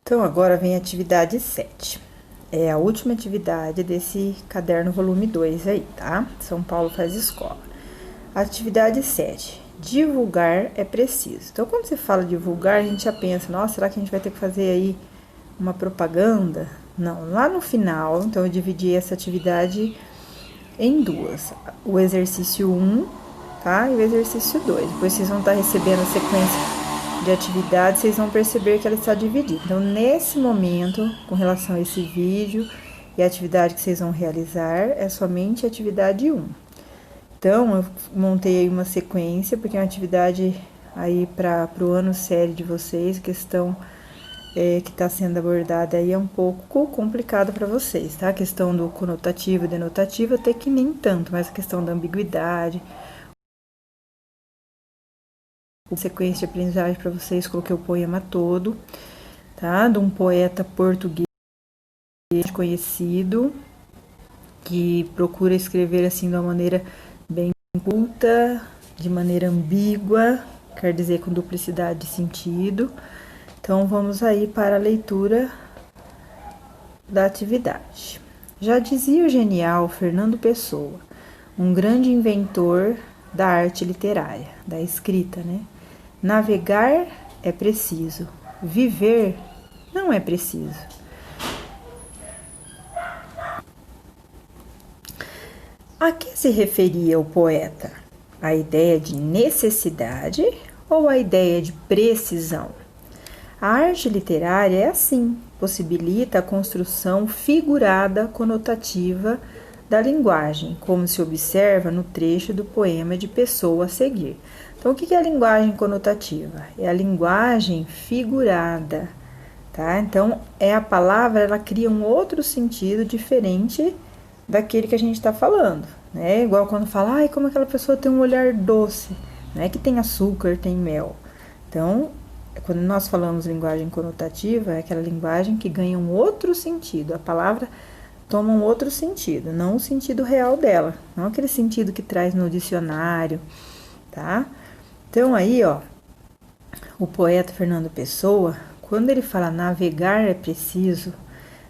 Então, agora vem a atividade 7. É a última atividade desse caderno volume 2 aí, tá? São Paulo faz escola. Atividade 7. Divulgar é preciso. Então, quando você fala divulgar, a gente já pensa, nossa, será que a gente vai ter que fazer aí uma propaganda? Não, lá no final, então eu dividi essa atividade em duas. O exercício 1, tá? E o exercício 2. Depois vocês vão estar recebendo a sequência de atividades, vocês vão perceber que ela está dividida. Então, nesse momento, com relação a esse vídeo e a atividade que vocês vão realizar, é somente a atividade 1. Então, eu montei aí uma sequência, porque é uma atividade aí para o ano sério de vocês, questão que está sendo abordada aí é um pouco complicada para vocês, tá? A questão do conotativo e denotativo, até que nem tanto, mas a questão da ambiguidade, sequência de aprendizagem para vocês, coloquei o poema todo, tá? De um poeta português conhecido, que procura escrever assim de uma maneira bem culta, de maneira ambígua, quer dizer com duplicidade de sentido. Então, vamos aí para a leitura da atividade. Já dizia o genial Fernando Pessoa, um grande inventor da arte literária, da escrita, né? Navegar é preciso, viver não é preciso. A que se referia o poeta? A ideia de necessidade ou a ideia de precisão? A arte literária é assim, possibilita a construção figurada conotativa da linguagem, como se observa no trecho do poema de Pessoa a seguir. Então, o que é a linguagem conotativa? É a linguagem figurada, tá? Então, a palavra, ela cria um outro sentido diferente daquele que a gente está falando, né? Igual quando fala, ai, como aquela pessoa tem um olhar doce, não é que tem açúcar, tem mel. Então, quando nós falamos linguagem conotativa, é aquela linguagem que ganha um outro sentido, a palavra toma um outro sentido, não o sentido real dela, não aquele sentido que traz no dicionário, tá? Então aí, ó, o poeta Fernando Pessoa, quando ele fala navegar é preciso,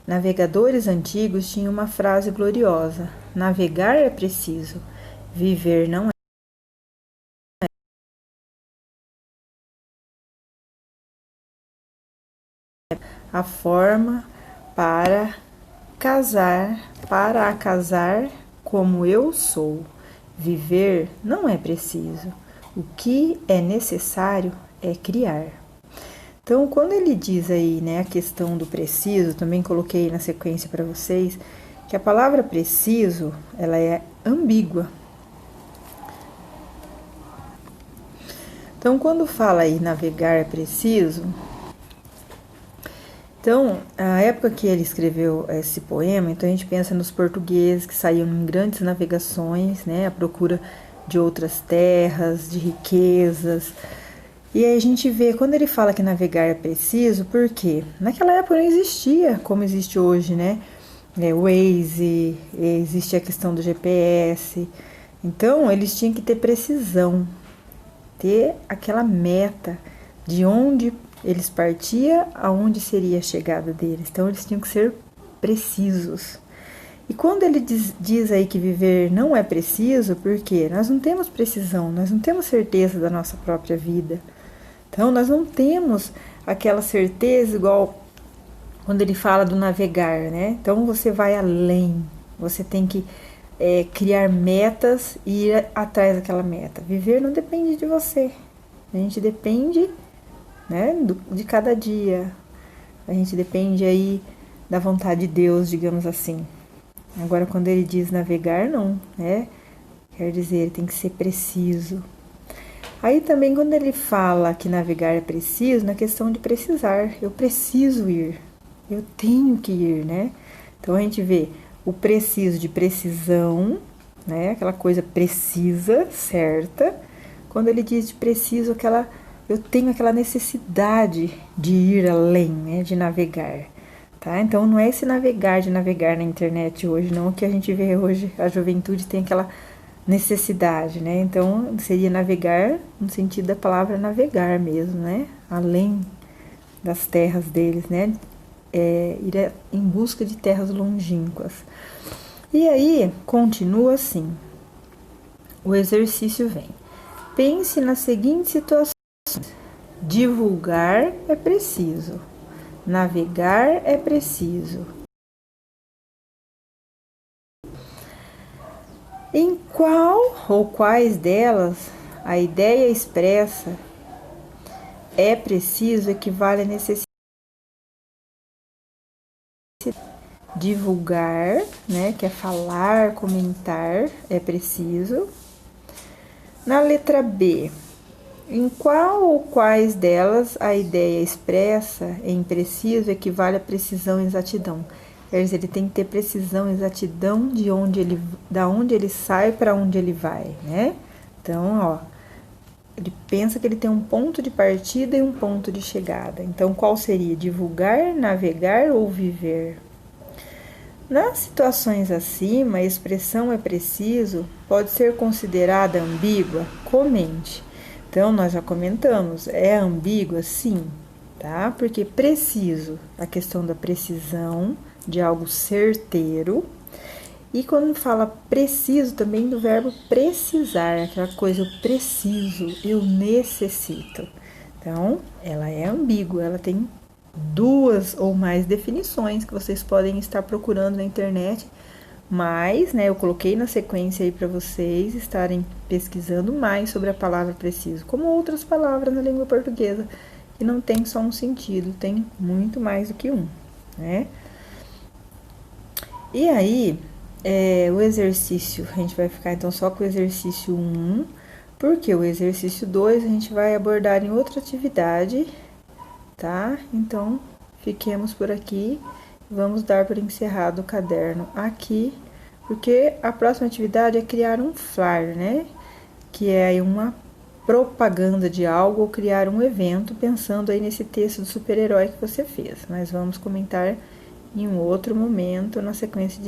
navegadores antigos tinham uma frase gloriosa: navegar é preciso, viver não é. A forma para casar como eu sou. Viver não é preciso. O que é necessário é criar. Então, quando ele diz aí, né, a questão do preciso, também coloquei na sequência para vocês, que a palavra preciso, ela é ambígua. Então, quando fala aí navegar é preciso, então, a época que ele escreveu esse poema, então a gente pensa nos portugueses que saíam em grandes navegações, né, à procura de outras terras, de riquezas. E aí a gente vê, quando ele fala que navegar é preciso, por quê? Naquela época não existia como existe hoje, né? O Waze, existe a questão do GPS. Então, eles tinham que ter precisão, ter aquela meta de onde eles partiam, aonde seria a chegada deles. Então, eles tinham que ser precisos. E quando ele diz aí que viver não é preciso, porque nós não temos precisão, nós não temos certeza da nossa própria vida. Então, nós não temos aquela certeza igual quando ele fala do navegar, né? Então, você vai além, você tem que criar metas e ir atrás daquela meta. Viver não depende de você, a gente depende, né, de cada dia, a gente depende aí da vontade de Deus, digamos assim. Agora, quando ele diz navegar, não, né? Quer dizer, ele tem que ser preciso. Aí também, quando ele fala que navegar é preciso, na questão de precisar, eu preciso ir, eu tenho que ir, né? Então, a gente vê o preciso de precisão, né? Aquela coisa precisa, certa. Quando ele diz de preciso, eu tenho aquela necessidade de ir além, né? De navegar. Tá? Então, não é esse navegar de navegar na internet hoje, não. O que a gente vê hoje, a juventude tem aquela necessidade, né? Então, seria navegar no sentido da palavra navegar mesmo, né? Além das terras deles, né? Ir em busca de terras longínquas. E aí, continua assim. O exercício vem. Pense na seguinte situação. Divulgar é preciso. Navegar é preciso. Em qual ou quais delas a ideia expressa é preciso equivale à necessidade? Divulgar, né, que é falar, comentar, é preciso. Na letra B, em qual ou quais delas a ideia expressa em preciso equivale a precisão e exatidão? Quer dizer, ele tem que ter precisão e exatidão da onde ele sai para onde ele vai, né? Então, ó, ele pensa que ele tem um ponto de partida e um ponto de chegada. Então, qual seria? Divulgar, navegar ou viver? Nas situações acima, a expressão é preciso pode ser considerada ambígua? Comente. Então, nós já comentamos, é ambígua? Sim, tá? Porque preciso, a questão da precisão, de algo certeiro. E quando fala preciso, também do verbo precisar, aquela coisa, eu preciso, eu necessito. Então, ela é ambígua, ela tem duas ou mais definições que vocês podem estar procurando na internet, mas, né, eu coloquei na sequência aí para vocês estarem pesquisando mais sobre a palavra preciso, como outras palavras na língua portuguesa, que não tem só um sentido, tem muito mais do que um, né? E aí, o exercício, a gente vai ficar então só com o exercício 1, porque o exercício 2 a gente vai abordar em outra atividade, tá? Então, fiquemos por aqui. Vamos dar por encerrado o caderno aqui, porque a próxima atividade é criar um flyer, né? Que é aí uma propaganda de algo ou criar um evento, pensando aí nesse texto do super-herói que você fez. Mas vamos comentar em um outro momento, na sequência de